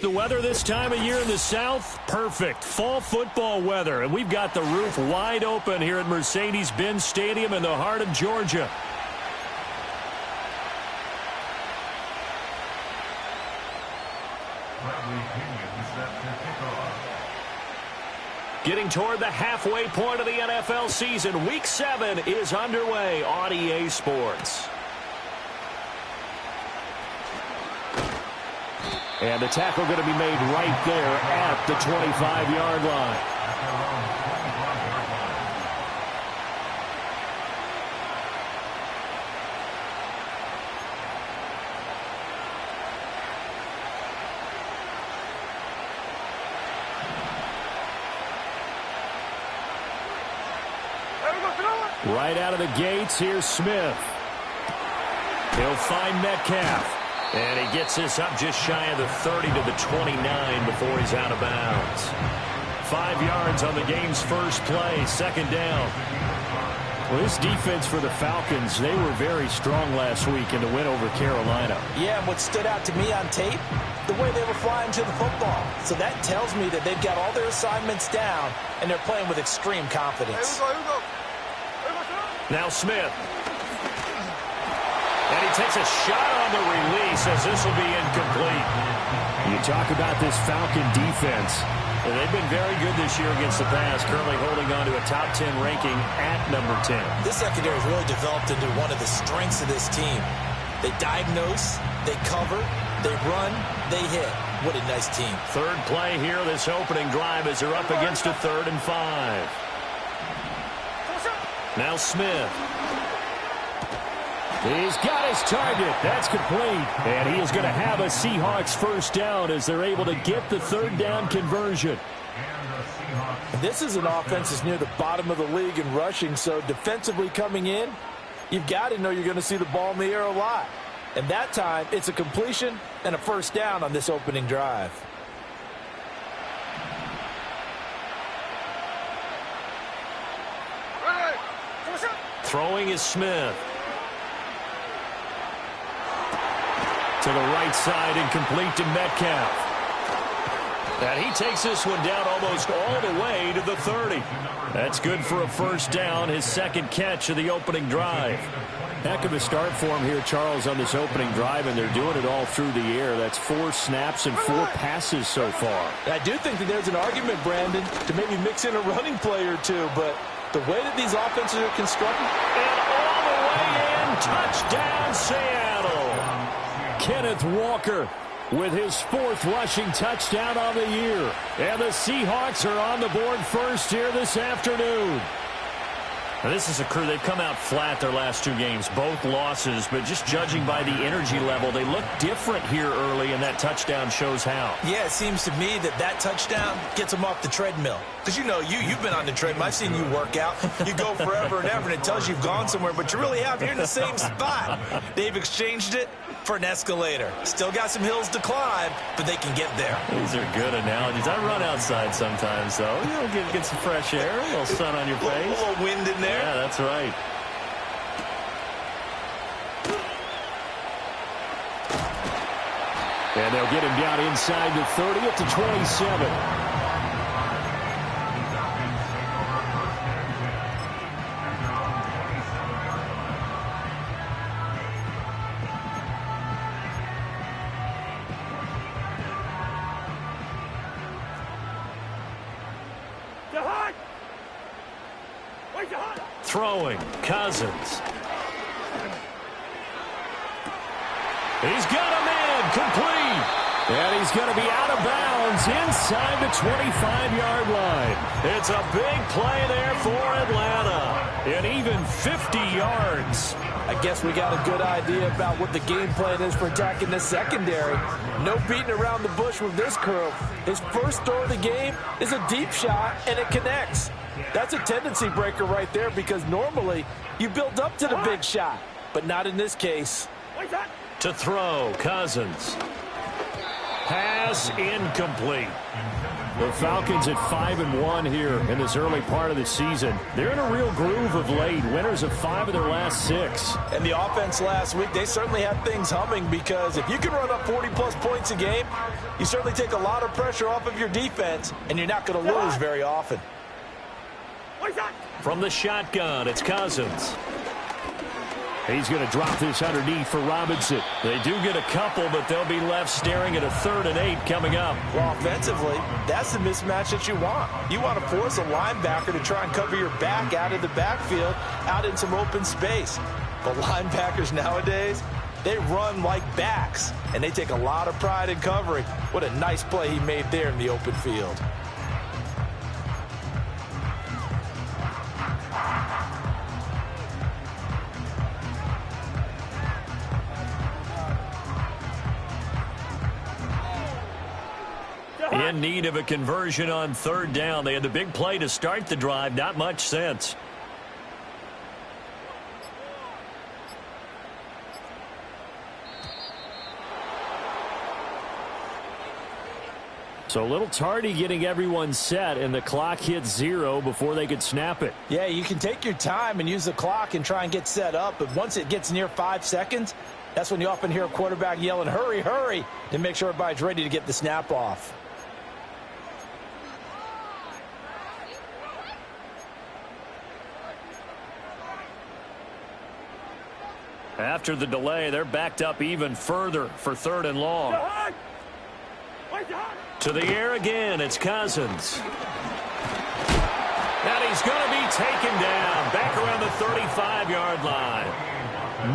The weather this time of year in the South, perfect. Fall football weather. And we've got the roof wide open here at Mercedes-Benz Stadium in the heart of Georgia. Getting toward the halfway point of the NFL season. Week 7 is underway on EA Sports. And the tackle going to be made right there at the 25-yard line. Right out of the gates, here's Smith. He'll find Metcalf. And he gets this up just shy of the 30 to the 29 before he's out of bounds. 5 yards on the game's first play, second down. Well, this defense for the Falcons, they were very strong last week in the win over Carolina. Yeah, and what stood out to me on tape, the way they were flying to the football. So that tells me that they've got all their assignments down, and they're playing with extreme confidence. Now Smith. And he takes a shot on the release as this will be incomplete. You talk about this Falcon defense. And they've been very good this year against the pass, currently holding on to a top 10 ranking at number 10. This secondary has really developed into one of the strengths of this team. They diagnose, they cover, they run, they hit. What a nice team. Third play here, this opening drive as they're up against a 3rd and 5. Now Smith. He's got his target. That's complete. And he is going to have a Seahawks first down as they're able to get the 3rd down conversion. This is an offense that's near the bottom of the league in rushing, so defensively coming in, you've got to know you're going to see the ball in the air a lot. And that time, it's a completion and a first down on this opening drive. Throwing is Smith. To the right side and complete to Metcalf. And he takes this one down almost all the way to the 30. That's good for a first down, his second catch of the opening drive. Heck of a start for him here, Charles, on this opening drive, and they're doing it all through the air. That's 4 snaps and 4 passes so far. I do think that there's an argument, Brandon, to maybe mix in a running play or two, but the way that these offenses are constructed. And all the way in, touchdown Seattle. Kenneth Walker with his 4th rushing touchdown on the year. And the Seahawks are on the board first here this afternoon. Now, this is a crew. They've come out flat their last 2 games, both losses, but just judging by the energy level, they look different here early, and that touchdown shows how. Yeah, it seems to me that touchdown gets them off the treadmill. Because, you know, you've been on the treadmill. I've seen you work out. You go forever and ever, and it tells you you've gone somewhere, but you really have. You're in the same spot. They've exchanged it for an escalator. Still got some hills to climb, but they can get there. These are good analogies. I run outside sometimes, though. You know, get some fresh air, a little sun on your face. A little wind in there. Yeah, that's right. And they'll get him down inside the 30 at the 27. Throwing, Cousins. He's got a man, complete. And he's going to be out of bounds inside the 25-yard line. It's a big play there for Atlanta. And even 50 yards. I guess we got a good idea about what the game plan is for attacking the secondary. No beating around the bush with this crew. His first throw of the game is a deep shot, and it connects. That's a tendency breaker right there because normally you build up to the big shot, but not in this case. To throw, Cousins. Pass incomplete. The Falcons at 5-1 here in this early part of the season. They're in a real groove of late. Winners of 5 of their last 6. And the offense last week, they certainly had things humming, because if you can run up 40-plus points a game, you certainly take a lot of pressure off of your defense, and you're not going to lose very often. From the shotgun, it's Cousins. He's going to drop this underneath for Robinson. They do get a couple, but they'll be left staring at a 3rd and 8 coming up. Well, offensively, that's the mismatch that you want. You want to force a linebacker to try and cover your back out of the backfield, out in some open space. But linebackers nowadays, they run like backs, and they take a lot of pride in covering. What a nice play he made there in the open field. In need of a conversion on 3rd down. They had the big play to start the drive. Not much sense. So a little tardy getting everyone set, and the clock hits 0 before they could snap it. Yeah, you can take your time and use the clock and try and get set up, but once it gets near 5 seconds, that's when you often hear a quarterback yelling, "Hurry, hurry," to make sure everybody's ready to get the snap off. After the delay, they're backed up even further for 3rd and long. To the air again, it's Cousins. And he's going to be taken down back around the 35-yard line.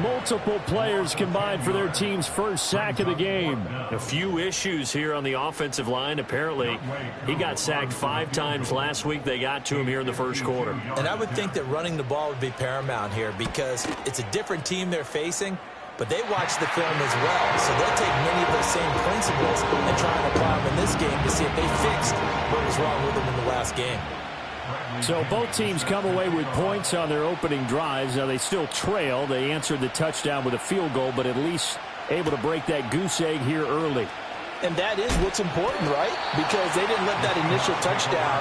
Multiple players combined for their team's first sack of the game. A few issues here on the offensive line. Apparently, he got sacked 5 times last week. They got to him here in the first quarter. And I would think that running the ball would be paramount here, because it's a different team they're facing, but they watch the film as well. So they'll take many of those same principles and try and apply them in this game to see if they fixed what was wrong with them in the last game. So both teams come away with points on their opening drives. Now they still trail. They answered the touchdown with a field goal, but at least able to break that goose egg here early. And that is what's important, right? Because they didn't let that initial touchdown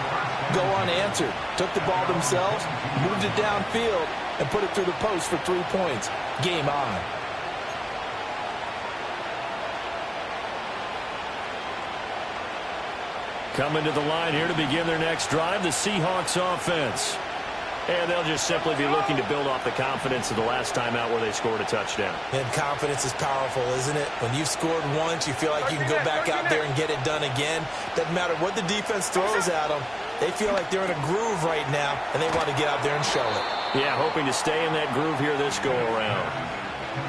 go unanswered. Took the ball themselves, moved it downfield, and put it through the post for 3 points. Game on. Coming to the line here to begin their next drive, the Seahawks offense. And they'll just simply be looking to build off the confidence of the last time out where they scored a touchdown. And confidence is powerful, isn't it? When you've scored once, you feel like you can go back out there and get it done again. Doesn't matter what the defense throws at them. They feel like they're in a groove right now, and they want to get out there and show it. Yeah, hoping to stay in that groove here this go-around.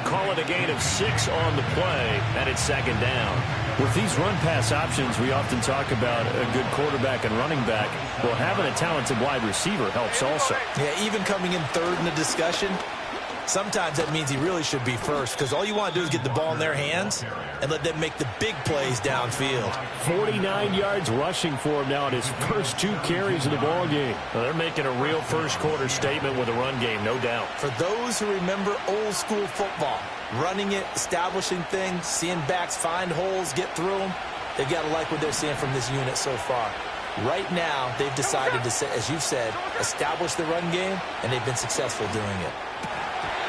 Call it a gain of 6 on the play, and it's 2nd down. With these run-pass options, we often talk about a good quarterback and running back. Well, having a talented wide receiver helps also. Yeah, even coming in 3rd in the discussion, sometimes that means he really should be first, because all you want to do is get the ball in their hands and let them make the big plays downfield. 49 yards rushing for him now in his first 2 carries of the ball game. Well, they're making a real first-quarter statement with a run game, no doubt. For those who remember old-school football, running it, establishing things, seeing backs find holes, get through them, they've got to like what they're seeing from this unit so far. Right now, they've decided to, as you've said, establish the run game, and they've been successful doing it.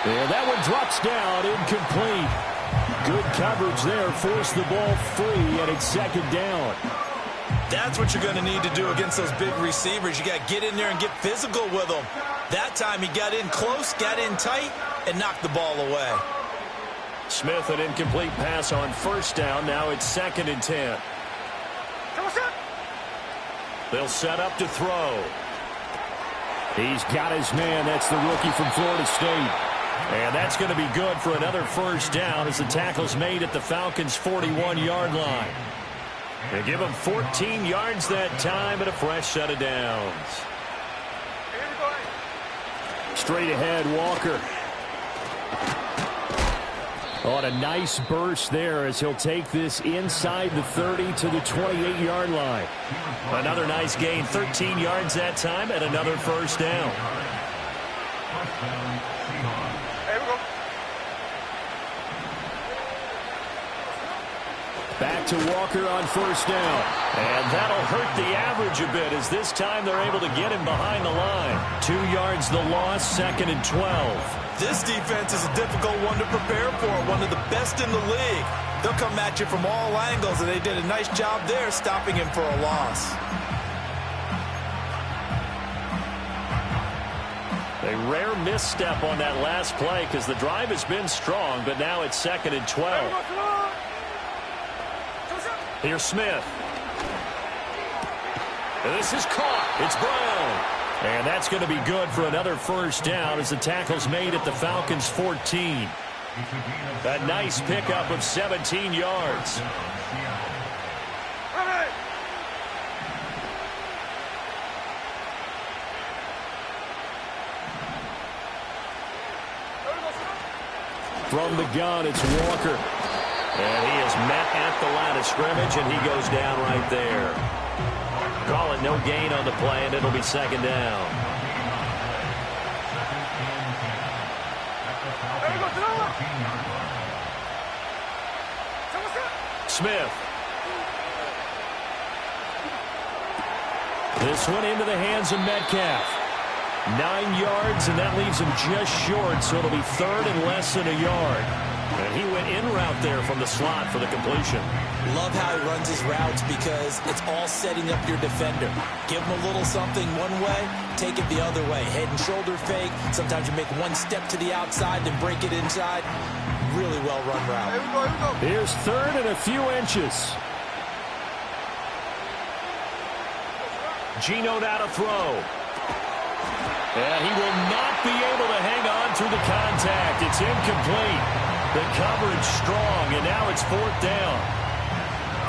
Yeah, that one drops down, incomplete. Good coverage there, forced the ball free, and it's 2nd down. That's what you're going to need to do against those big receivers. You got to get in there and get physical with them. That time he got in close, got in tight, and knocked the ball away. Smith, an incomplete pass on 1st down. Now it's 2nd and 10. They'll set up to throw. He's got his man. That's the rookie from Florida State. And that's going to be good for another 1st down as the tackle's made at the Falcons' 41-yard line. They give him 14 yards that time and a fresh set of downs. Straight ahead, Walker. On a nice burst there as he'll take this inside the 30 to the 28-yard line. Another nice gain, 13 yards that time, and another 1st down. Back back to Walker on first down. And that'll hurt the average a bit as this time they're able to get him behind the line. 2 yards the loss, 2nd and 12. This defense is a difficult one to prepare for, one of the best in the league. They'll come at you from all angles, and they did a nice job there stopping him for a loss. A rare misstep on that last play because the drive has been strong, but now it's 2nd and 12. Here's Smith. And this is caught. It's Brown. And that's going to be good for another first down as the tackle's made at the Falcons' 14. A nice pickup of 17 yards. From the gun, it's Walker. And he is met at the line of scrimmage, and he goes down right there. Call it no gain on the play, and it'll be 2nd down. Smith. This one into the hands of Metcalf. 9 yards, and that leaves him just short, so it'll be 3rd and less than a yard. And he went in route there from the slot for the completion. Love how he runs his routes because it's all setting up your defender. Give him a little something one way, take it the other way. Head and shoulder fake. Sometimes you make one step to the outside, then break it inside. Really well-run route. Here we go. Here's 3rd and a few inches. Geno now to throw. And he will not be able to hang on through the contact. It's incomplete. The coverage strong, and now it's 4th down.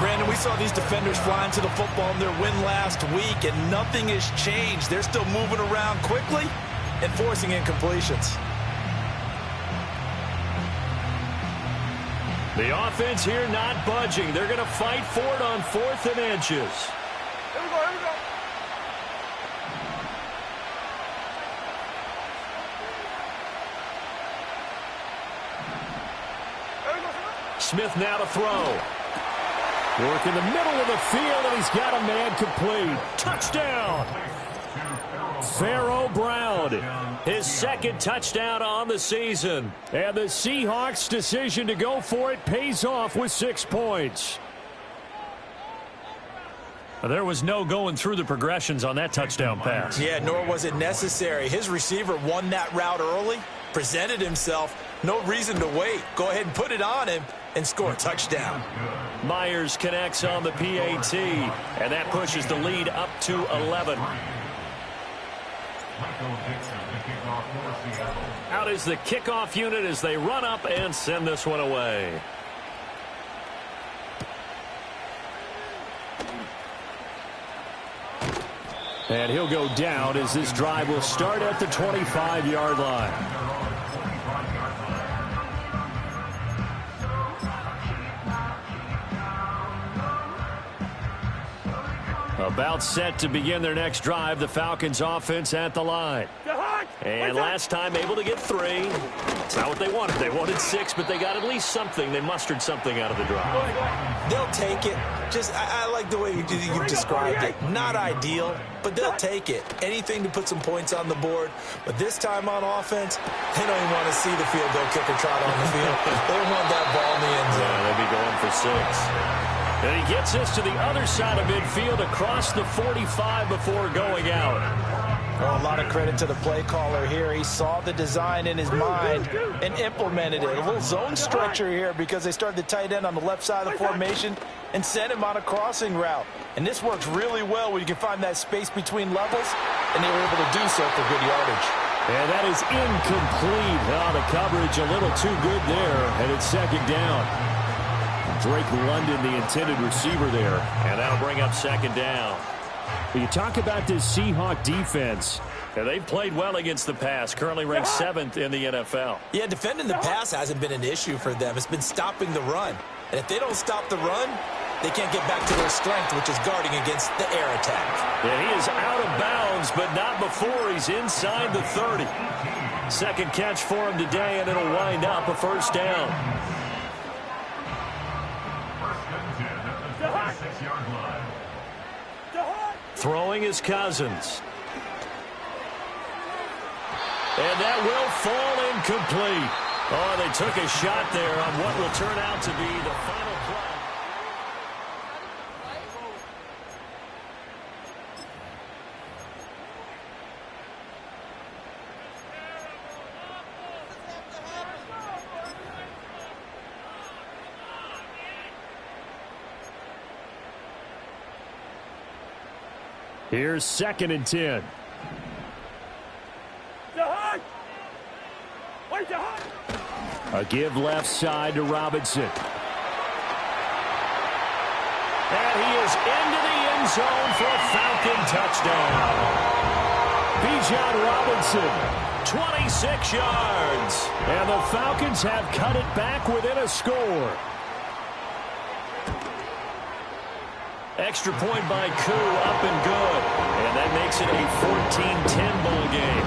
Brandon, we saw these defenders flying to the football in their win last week, and nothing has changed. They're still moving around quickly and forcing incompletions. The offense here not budging. They're going to fight for it on 4th and inches. Here we go. Smith now to throw. Work in the middle of the field, and he's got a man complete. Touchdown! Pharaoh Brown, his 2nd touchdown on the season. And the Seahawks' decision to go for it pays off with 6 points. There was no going through the progressions on that touchdown pass. Yeah, nor was it necessary. His receiver won that route early, presented himself. No reason to wait. Go ahead and put it on him and score a touchdown. Myers connects on the PAT, and that pushes the lead up to 11. Out is the kickoff unit as they run up and send this one away. And he'll go down as this drive will start at the 25-yard line. About set to begin their next drive, the Falcons offense at the line. And last time able to get 3. It's not what they wanted. They wanted 6, but they got at least something. They mustered something out of the drive. They'll take it. I like the way you described it. Not ideal, but they'll take it. Anything to put some points on the board. But this time on offense, they don't even want to see the field goal kicker trot on the field. They want that ball in the end zone. Yeah, they'll be going for 6. And he gets us to the other side of midfield across the 45 before going out. Well, a lot of credit to the play caller here. He saw the design in his mind and implemented it. A little zone stretcher here because they started the tight end on the left side of the formation and sent him on a crossing route. And this works really well when you can find that space between levels, and they were able to do so for good yardage. And that is incomplete. The coverage a little too good there, and it's 2nd down. Drake London, the intended receiver there, and that'll bring up 2nd down. When you talk about this Seahawk defense, they've played well against the pass, currently ranked 7th in the NFL. Yeah, defending the pass hasn't been an issue for them. It's been stopping the run. And if they don't stop the run, they can't get back to their strength, which is guarding against the air attack. Yeah, he is out of bounds, but not before he's inside the 30. 2nd catch for him today, and it'll wind up a 1st down. Throwing is Cousins. And that will fall incomplete. Oh, they took a shot there on what will turn out to be the final play. Here's 2nd and 10. A give left side to Robinson. And he is into the end zone for a Falcon touchdown. Bijan Robinson, 26 yards. And the Falcons have cut it back within a score. Extra point by Koo, up and good. And that makes it a 14-10 ball game.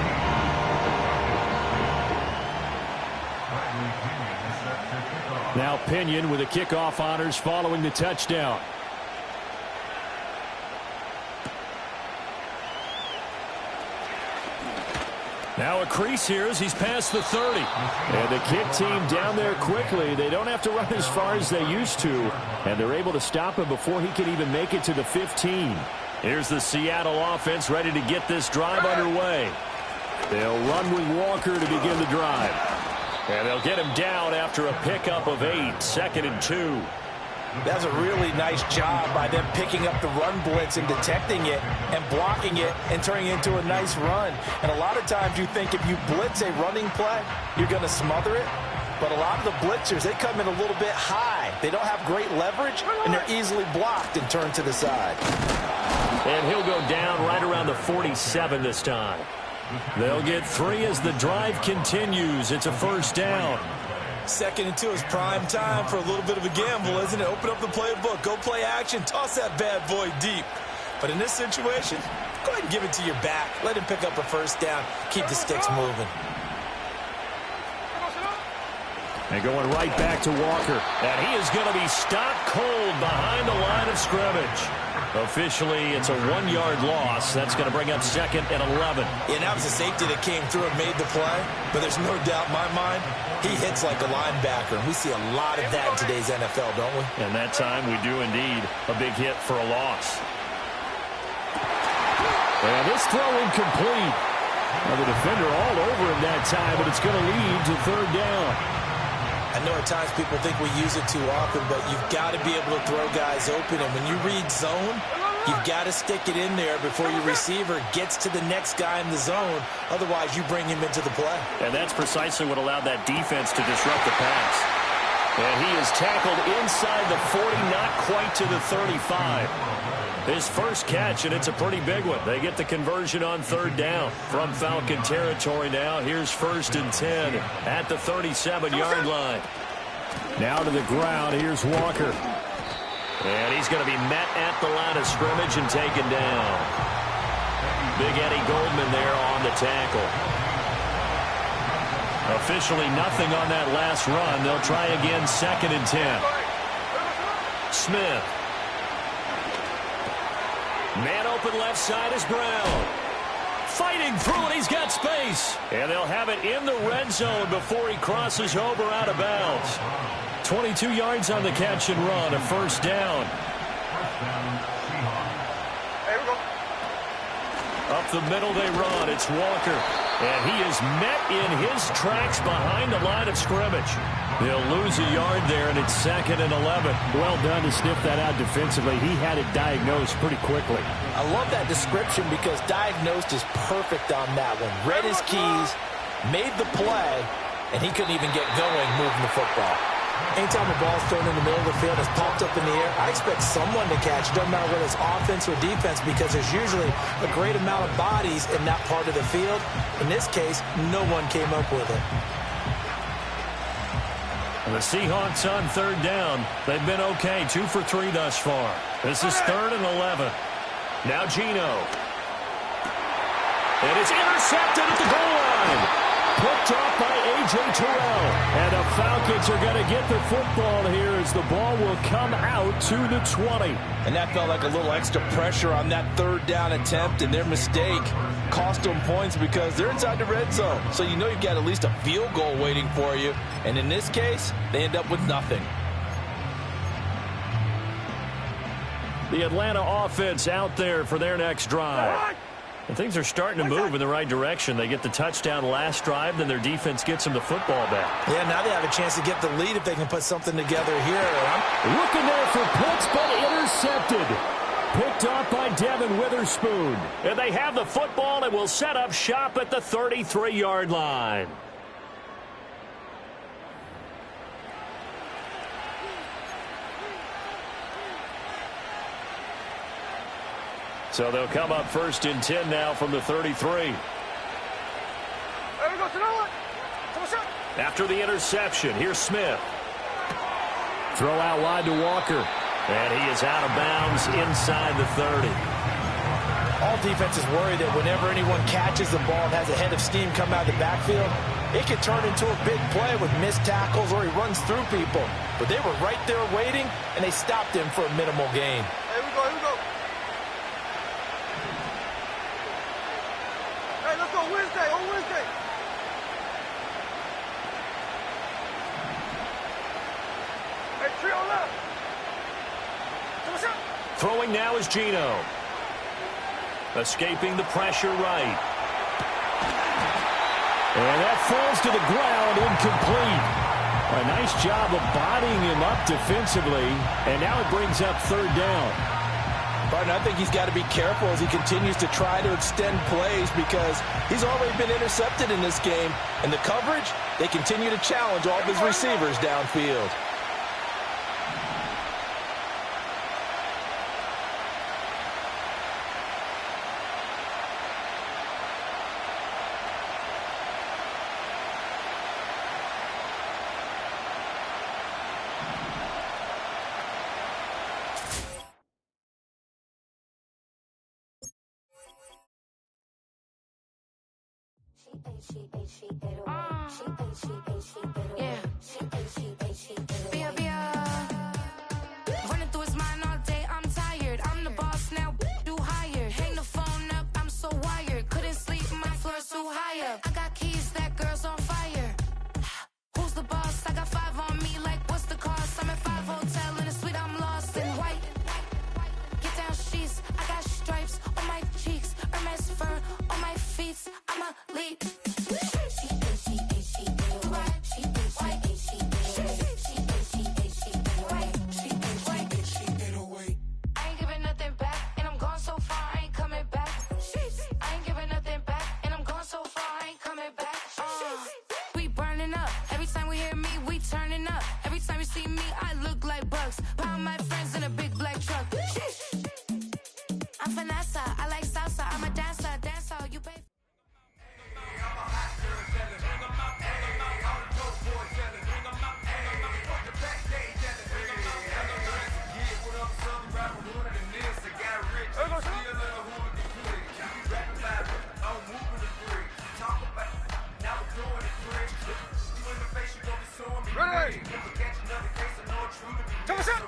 Now Pinion with the kickoff honors following the touchdown. Now a crease here as he's past the 30. And the kick team down there quickly. They don't have to run as far as they used to. And they're able to stop him before he can even make it to the 15. Here's the Seattle offense ready to get this drive underway. They'll run with Walker to begin the drive. And they'll get him down after a pickup of 8, 2nd and 2. That's a really nice job by them picking up the run blitz and detecting it and blocking it and turning it into a nice run. And a lot of times you think if you blitz a running play, you're going to smother it. But a lot of the blitzers, they come in a little bit high. They don't have great leverage, and they're easily blocked and turned to the side. And he'll go down right around the 47 this time. They'll get 3 as the drive continues. It's a first down. 2nd and 2 is prime time for a little bit of a gamble, isn't it? Open up the playbook, go play action, toss that bad boy deep. But in this situation, go ahead and give it to your back. Let him pick up a first down. Keep the sticks moving. And going right back to Walker. And he is going to be stopped cold behind the line of scrimmage. Officially, it's a 1-yard loss. That's going to bring up 2nd and 11. Yeah, that was a safety that came through and made the play. But there's no doubt in my mind, he hits like a linebacker. And we see a lot of that in today's NFL, don't we? And that time we do indeed. A big hit for a loss. And this throw incomplete. Well, the defender all over him that time, but it's going to lead to 3rd down. I know at times people think we use it too often, but you've got to be able to throw guys open. And when you read zone, you've got to stick it in there before your receiver gets to the next guy in the zone. Otherwise, you bring him into the play. And that's precisely what allowed that defense to disrupt the pass. And he is tackled inside the 40, not quite to the 35. His first catch, and it's a pretty big one. They get the conversion on 3rd down from Falcon territory now. Here's 1st and 10 at the 37-yard line. Now to the ground. Here's Walker. And he's going to be met at the line of scrimmage and taken down. Big Eddie Goldman there on the tackle. Officially nothing on that last run. They'll try again 2nd and 10. Smith. Man open left side is Brown. Fighting through it, he's got space. And they'll have it in the red zone before he crosses over out of bounds. 22 yards on the catch and run, a first down. Up the middle they run, it's Walker. And he is met in his tracks behind the line of scrimmage. They'll lose a yard there, and it's 2nd and 11. Well done to sniff that out defensively. He had it diagnosed pretty quickly. I love that description because diagnosed is perfect on that one. Read his keys, made the play, and he couldn't even get going moving the football. Anytime a ball's thrown in the middle of the field, it's popped up in the air, I expect someone to catch. It doesn't matter whether it's offense or defense because there's usually a great amount of bodies in that part of the field. In this case, no one came up with it. And the Seahawks on 3rd down. They've been okay, 2 for 3 thus far. This is 3rd and 11. Now Geno. And it's intercepted at the goal line. picked off by A.J. Terrell. And the Falcons are going to get the football here as the ball will come out to the 20. And that felt like a little extra pressure on that third down attempt, and their mistake cost them points because they're inside the red zone. So you know you've got at least a field goal waiting for you. And in this case, they end up with nothing. The Atlanta offense out there for their next drive. And things are starting to move in the right direction. They get the touchdown last drive, then their defense gets them the football back. Yeah, now they have a chance to get the lead if they can put something together here. Looking there for Pitts, but intercepted. Picked off by Devin Witherspoon. And they have the football and will set up shop at the 33-yard line. So they'll come up 1st and 10 now from the 33. After the interception, here's Smith. Throw out wide to Walker. And he is out of bounds inside the 30. All defenses worry that whenever anyone catches the ball and has a head of steam come out of the backfield, it could turn into a big play with missed tackles or he runs through people. But they were right there waiting, and they stopped him for a minimal gain. Here we go, here we go. Hey, let's go Wednesday, on Wednesday. Hey, trio left. Throwing now is Geno. Escaping the pressure right. And that falls to the ground, incomplete. A nice job of bodying him up defensively, and now it brings up 3rd down. But I think he's got to be careful as he continues to try to extend plays because he's already been intercepted in this game. And the coverage, they continue to challenge all of his receivers downfield. Running through his mind all day, I'm tired. I'm the boss now, do higher. Hang the phone up, I'm so wired. Couldn't sleep, my floor's too high up. I got keys, that girl's on fire. Who's the boss? I got 5 on me, like what's the cost? I'm at 5 hotel in a suite, I'm lost in white. Get down sheets, I got stripes on my cheeks. Hermes fur on my feet, I'm a lead. Pound my friends in a big black truck. I'm Vanessa, I like salsa, I'm a dancer, you pay. Ready? Come on, set.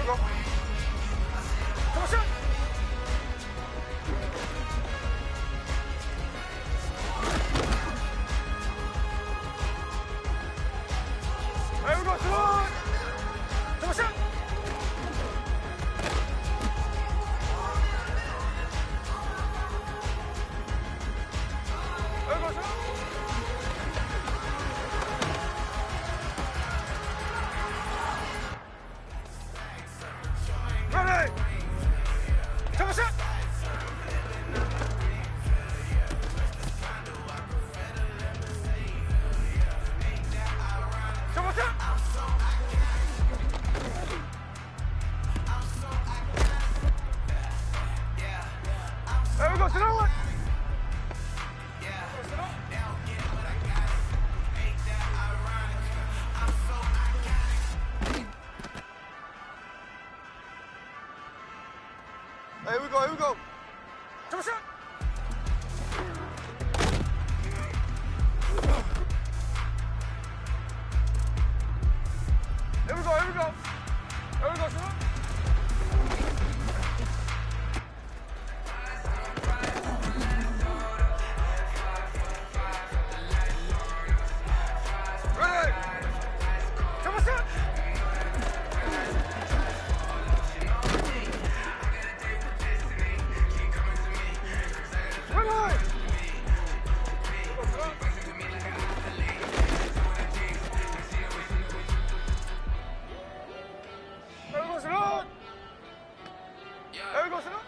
we go. Come on, shot. There we go, salute. Come on, shot. There we go, salute. Ready. Come on, shot. Come on, shot. There we go, sit down. Here we go, here we go. Come on, shot. Here we go, here we go. Here we go, sit down. Ready. Come on, shot. Ready. There we go, sit down. There we go, sit down.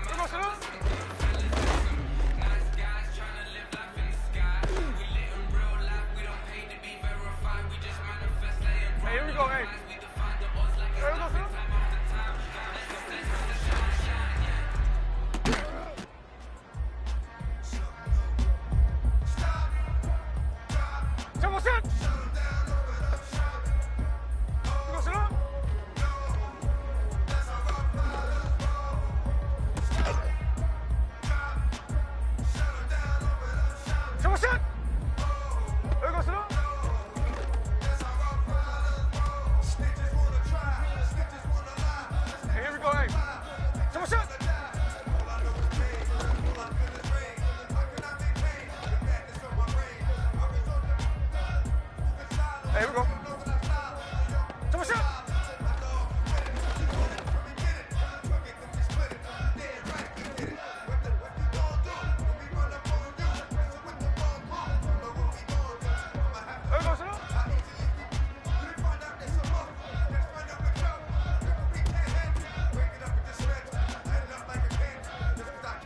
There we go, sit down. Hey, here we go, hey. There we go, sit down. Come on, sit. There we go, sit down. Come on, sit. There we go, sit down. Hey, here we go, hey. Come on, sit. Hey, here we go. Come on, sit. There we go, sit down.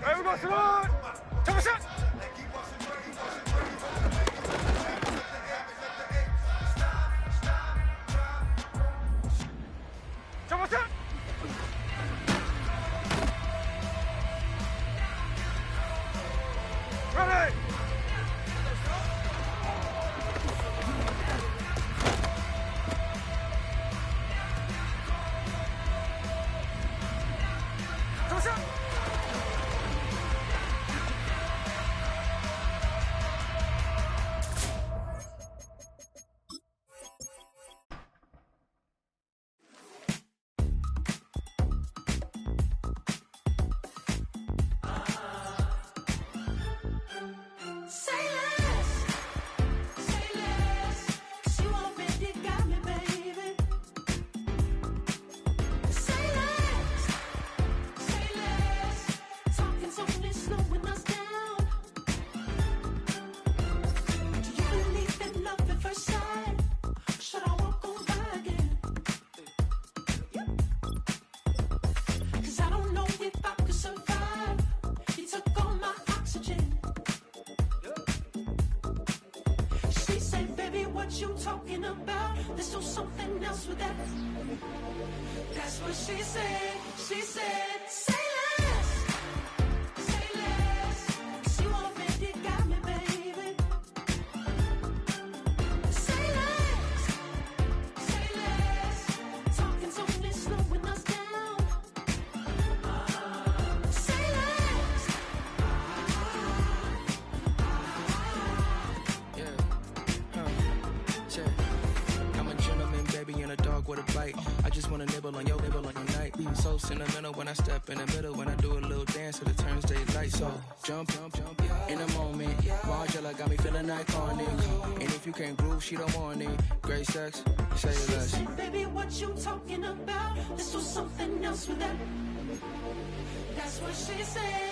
There we go, sit down. Come on, sit. Come on, sit. Ready. Come on, sit. Say less, 'cause you already got me, baby. Say less, talking's only slowing us down. Do you believe in love at first sight? Should I walk on by again? 'Cause I don't know if I could survive. You took all my oxygen. She said, baby, what you talking about? Let's do something else with that. That's what she said. She said, say less, 'cause you already got me, baby. Say less, talking's only slowing us down. Say less, dog with a bite. I just wanna nibble on your night. So sentimental when I step in the middle. When I do a little dance, till it turns daylight. So jump, in a moment. Margella got me feeling iconic. And if you can't groove, she don't want it. Great sex, say less. She said, baby, what you talking about? This was something else with that. That's what she said.